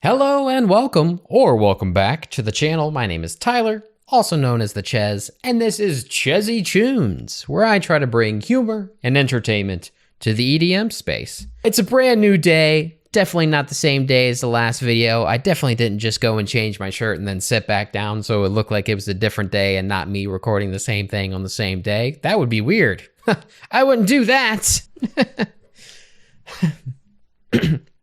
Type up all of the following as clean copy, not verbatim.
Hello and welcome, or welcome back to the channel. My name is Tyler, also known as the Ches, and this is Chezzy Tunes, where I try to bring humor and entertainment to the EDM space. It's a brand new day, definitely not the same day as the last video. I definitely didn't just go and change my shirt and then sit back down so it looked like it was a different day and not me recording the same thing on the same day. That would be weird. I wouldn't do that.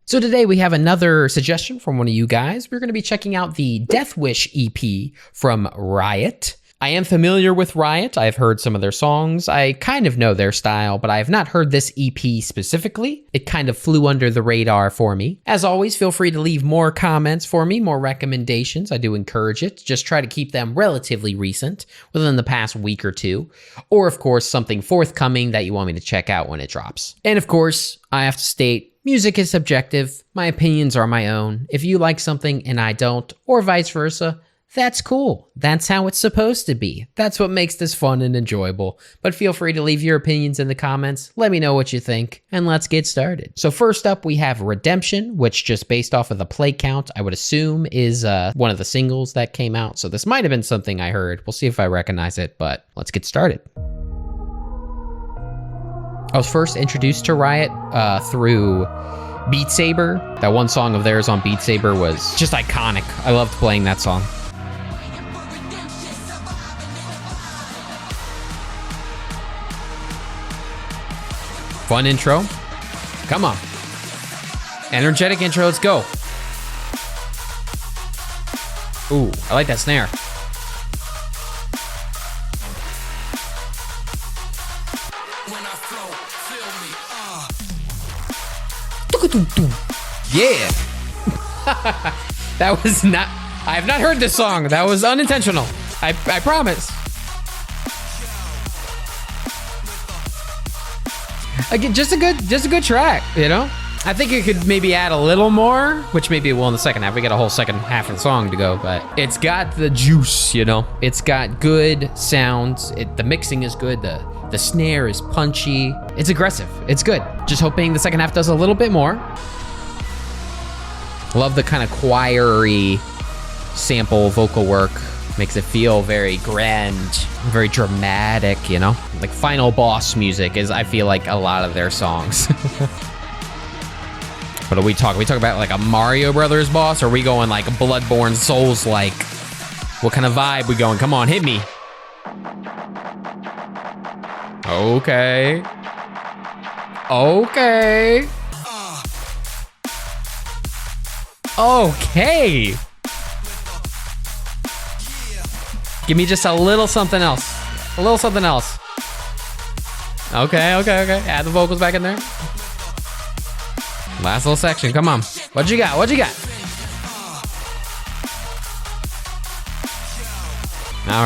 So today we have another suggestion from one of you guys. We're going to be checking out the Death Wish EP from RIOT. I am familiar with RIOT. I've heard some of their songs. I kind of know their style, but I have not heard this EP specifically. It kind of flew under the radar for me. As always, feel free to leave more comments for me, more recommendations. I do encourage it. Just try to keep them relatively recent, within the past week or two. Or, of course, something forthcoming that you want me to check out when it drops. And, of course, I have to state, music is subjective. My opinions are my own. If you like something and I don't, or vice versa, that's cool. That's how it's supposed to be. That's what makes this fun and enjoyable. But feel free to leave your opinions in the comments. Let me know what you think, and let's get started. So first up, we have Redemption, which just based off of the play count, I would assume is one of the singles that came out. So this might have been something I heard. We'll see if I recognize it, but let's get started. I was first introduced to RIOT through Beat Saber. That one song of theirs on Beat Saber was just iconic. I loved playing that song. Fun intro. Come on. Energetic intro, let's go. Ooh, I like that snare. Yeah. That was not, I have not heard this song. That was unintentional. I promise. Again, just a good track, you know? I think it could maybe add a little more, which maybe it will in the second half. We got a whole second half of the song to go, but it's got the juice, you know? It's got good sounds. The mixing is good. The snare is punchy. It's aggressive. It's good. Just hoping the second half does a little bit more. Love the kind of choir-y sample vocal work. Makes it feel very grand, very dramatic, you know? Like final boss music is, I feel like, a lot of their songs. What are we talking? We talk about like a Mario Brothers boss, or are we going like a Bloodborne Souls-like? What kind of vibe we going? Come on, hit me. Okay. Okay. Okay. Give me just a little something else. A little something else. Okay. Add the vocals back in there. Last little section, come on. What you got? All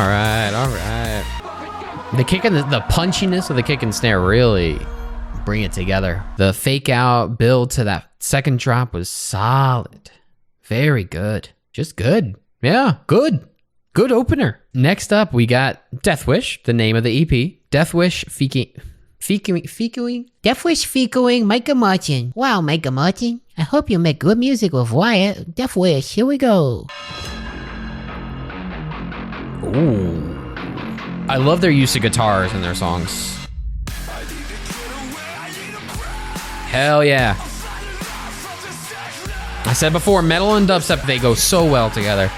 right. The kick and the punchiness of the kick and snare really bring it together. The fake out build to that second drop was solid. Very good. Just good. Yeah, good. Good opener. Next up, we got Death Wish, the name of the EP. Death Wish featuring Micah Martin. Wow, Micah Martin. I hope you make good music with RIOT. Death Wish, here we go. Ooh. I love their use of guitars in their songs. Hell yeah. I said before, metal and dubstep, they go so well together,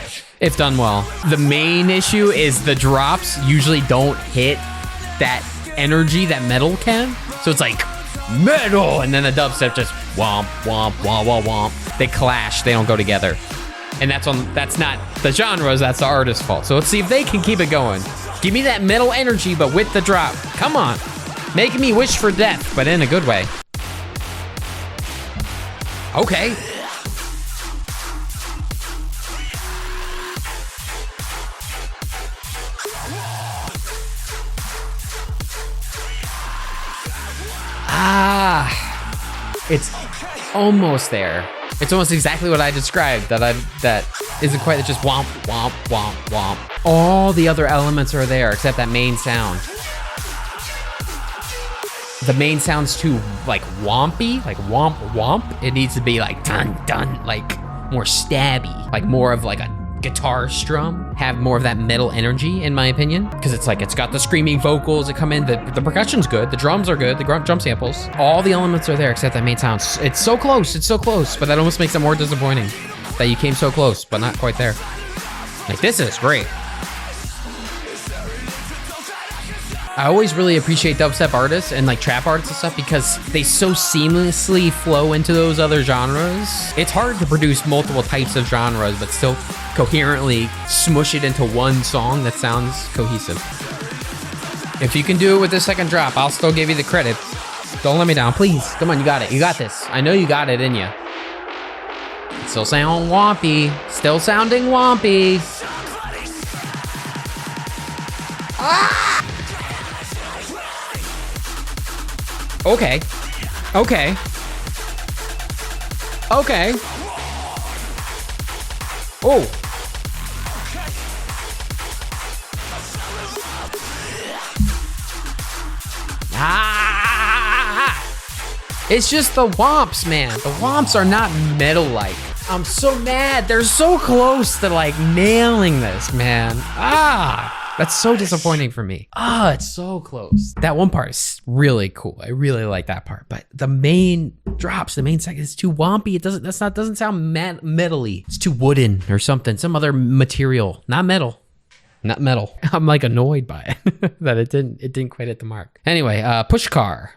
if done well. The main issue is the drops usually don't hit that energy that metal can. So it's like, metal, and then the dubstep just womp, womp, womp, womp, womp. They clash, they don't go together. And that's not the genres, that's the artist's fault. So let's see if they can keep it going. Give me that metal energy, but with the drop. Come on. Make me wish for death, but in a good way. Okay. It's almost there. It's almost exactly what I described. That isn't quite. It's just womp, womp, womp, womp. All the other elements are there except that main sound. The main sound's too like wompy, like womp womp. It needs to be like dun dun, like more stabby, like more of like a guitar strum, have more of that metal energy in my opinion, because it's like it's got the screaming vocals that come in, the percussion's good, the drums are good, the drum samples, all the elements are there except that main sound. It's so close, but that almost makes it more disappointing that you came so close but not quite there. Like, this is great. I always really appreciate dubstep artists and like trap artists and stuff because they so seamlessly flow into those other genres. It's hard to produce multiple types of genres but still coherently smush it into one song that sounds cohesive. If you can do it with the second drop, I'll still give you the credit. Don't let me down, please. Come on, you got it. You got this. I know you got it in you. Still sound wompy. Still sounding wompy. Ah! Okay. Okay. Okay. Oh. Ah! It's just the womps, man. The womps are not metal-like. I'm so mad. They're so close to like nailing this, man. Ah! That's so disappointing for me. Ah, it's so close. That one part is really cool. I really like that part. But the main drops, the main second is too wompy. It doesn't sound metal-y. It's too wooden or something. Some other material. Not metal. Not metal. I'm like annoyed by it that it didn't quite hit the mark. Anyway, Pushkar.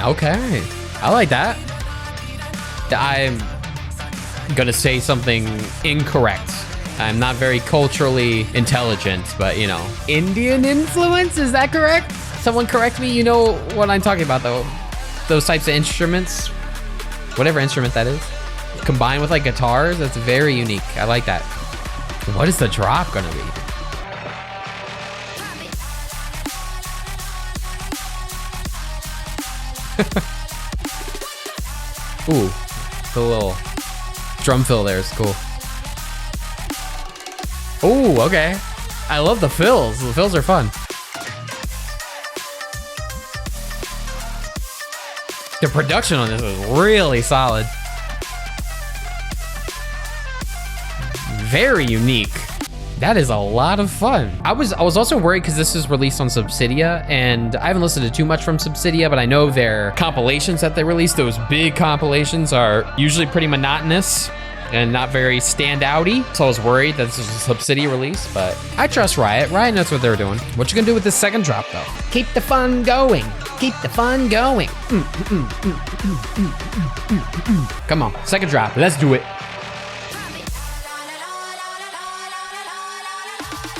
Okay. I like that. I'm gonna say something incorrect. I'm not very culturally intelligent, but you know, Indian influence, is that correct? Someone correct me, you know what I'm talking about though. Those types of instruments, whatever instrument that is, combined with like guitars, that's very unique. I like that. What is the drop gonna be? Ooh, the little drum fill there is cool. Oh, okay. I love the fills. The fills are fun. The production on this is really solid. Very unique. That is a lot of fun. I was also worried because this is released on Subsidia, and I haven't listened to too much from Subsidia, but I know their compilations that they release, those big compilations, are usually pretty monotonous and not very standouty. So I was worried that this was a Subsidia release, but I trust Riot. Riot knows what they're doing. What you gonna do with this second drop though? Keep the fun going. Keep the fun going. Come on, second drop. Let's do it.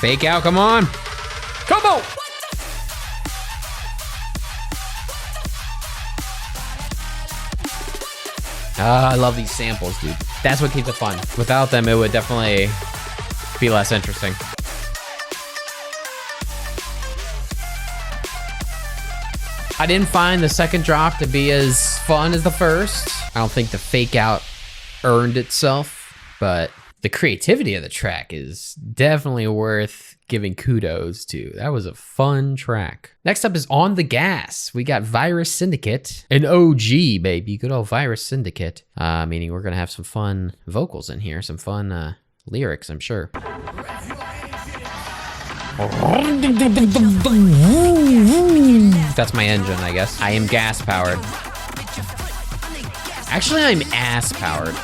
Fake out, come on. Come on. I love these samples, dude. That's what keeps it fun. Without them, it would definitely be less interesting. I didn't find the second drop to be as fun as the first. I don't think the fake out earned itself, but the creativity of the track is definitely worth giving kudos to. That was a fun track. Next up is On the Gas. We got Virus Syndicate, an OG, baby. Good old Virus Syndicate. Meaning we're gonna have some fun vocals in here, some fun lyrics, I'm sure. That's my engine, I guess. I am gas powered. Actually, I'm ass powered.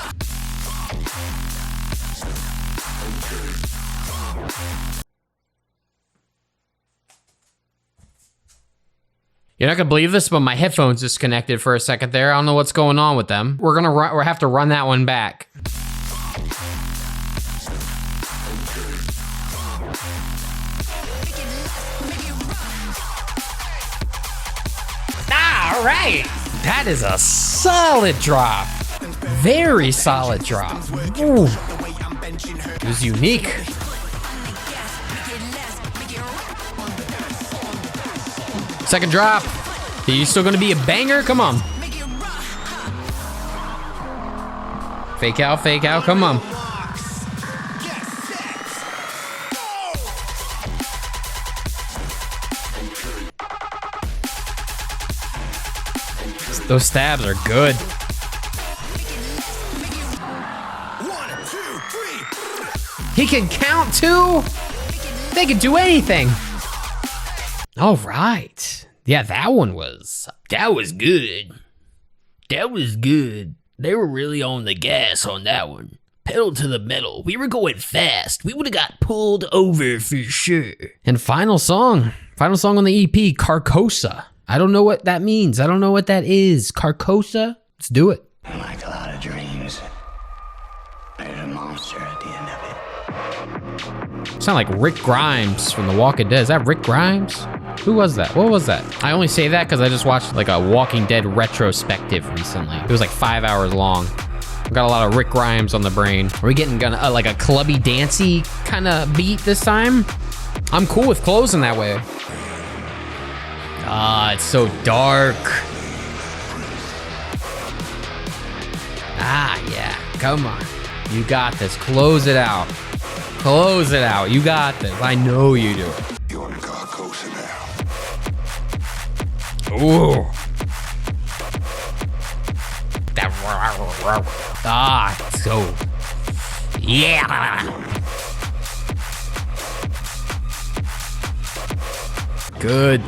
You're not gonna believe this, but my headphones disconnected for a second there. I don't know what's going on with them. We're have to run that one back. All right. That is a solid drop. Very solid drop. Ooh. It was unique. Second drop. Are you still gonna be a banger? Come on. Fake out, come on. Those stabs are good. 1, 2, 3. He can count too. They can do anything. All right. Yeah, that was good. That was good. They were really on the gas on that one. Pedal to the metal. We were going fast. We would have got pulled over for sure. And final song on the EP, Carcosa. I don't know what that means. I don't know what that is. Carcosa? Let's do it. Like a lot of dreams, there's a monster at the end of it. Sound like Rick Grimes from The Walking Dead. Is that Rick Grimes? Who was that? What was that? I only say that because I just watched like a Walking Dead retrospective recently. It was like 5 hours long. Got a lot of Rick Grimes on the brain. Are we getting like a clubby dancey kind of beat this time? I'm cool with closing that way. Ah, it's so dark. Ah, yeah, come on. You got this, close it out. Close it out, you got this. I know you do it. You're on Carcosa now. Ooh. That so yeah. Good.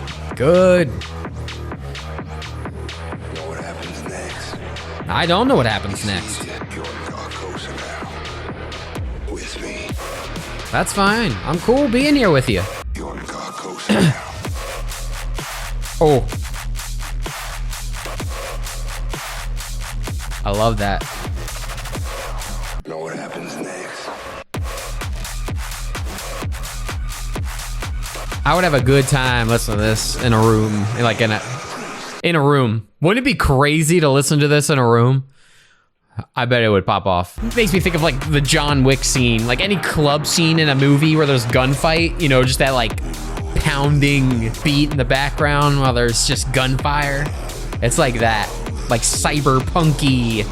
Know what happens next? I don't know what happens next. You're on Carcosa now. With me. That's fine. I'm cool being here with you. You're on Carcosa now. Oh. I love that. Know what happens next? I would have a good time listening to this in a room, in a room. Wouldn't it be crazy to listen to this in a room? I bet it would pop off. It makes me think of like the John Wick scene, like any club scene in a movie where there's gunfight, you know, just that like pounding beat in the background while there's just gunfire. It's like that, like cyberpunky,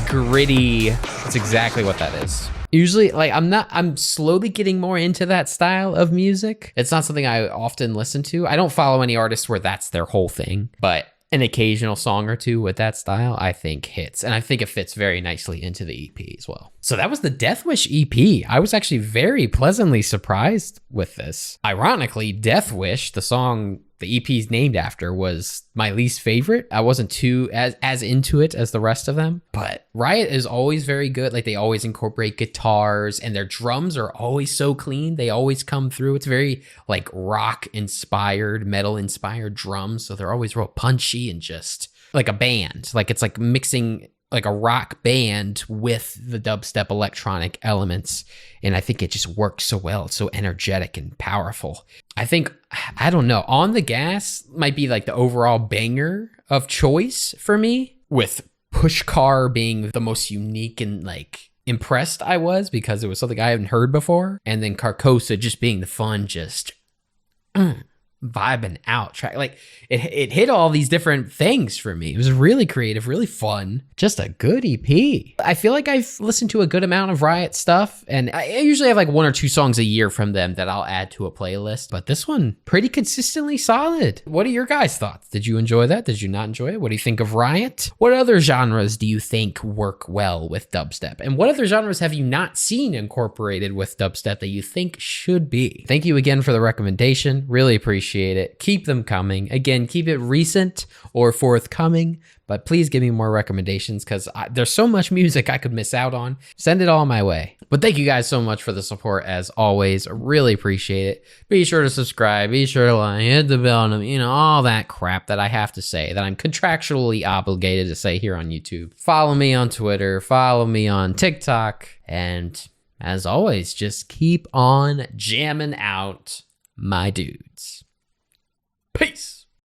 gritty. That's exactly what that is. Usually, like, I'm slowly getting more into that style of music. It's not something I often listen to. I don't follow any artists where that's their whole thing, but an occasional song or two with that style, I think hits. And I think it fits very nicely into the EP as well. So that was the Deathwish EP. I was actually very pleasantly surprised with this. Ironically, Deathwish, the song the EP is named after, was my least favorite. I wasn't too as into it as the rest of them, but Riot is always very good. Like, they always incorporate guitars, and their drums are always so clean. They always come through. It's very like rock inspired, metal inspired drums. So they're always real punchy and just like a band. Like, it's like mixing like a rock band with the dubstep electronic elements. And I think it just works so well. It's so energetic and powerful. I think, I don't know, On the Gas might be like the overall banger of choice for me, with Pushkar being the most unique and like impressed I was because it was something I hadn't heard before. And then Carcosa just being the fun, just vibing out track. Like, it hit all these different things for me. It was really creative, really fun, just a good EP. I feel like I've listened to a good amount of Riot stuff, and I usually have like 1 or 2 songs a year from them that I'll add to a playlist, but this one pretty consistently solid. What are your guys' thoughts? Did you enjoy that? Did you not enjoy it? What do you think of Riot? What other genres do you think work well with dubstep, and what other genres have you not seen incorporated with dubstep that you think should be? Thank you again for the recommendation. Really appreciate it. Keep them coming. Again, keep it recent or forthcoming, but please give me more recommendations because there's so much music I could miss out on. Send it all my way. But thank you guys so much for the support as always. I really appreciate it. Be sure to subscribe. Be sure to like, hit the bell, and you know, all that crap that I have to say, that I'm contractually obligated to say here on YouTube. Follow me on Twitter. Follow me on TikTok. And as always, just keep on jamming out, my dudes. Peace.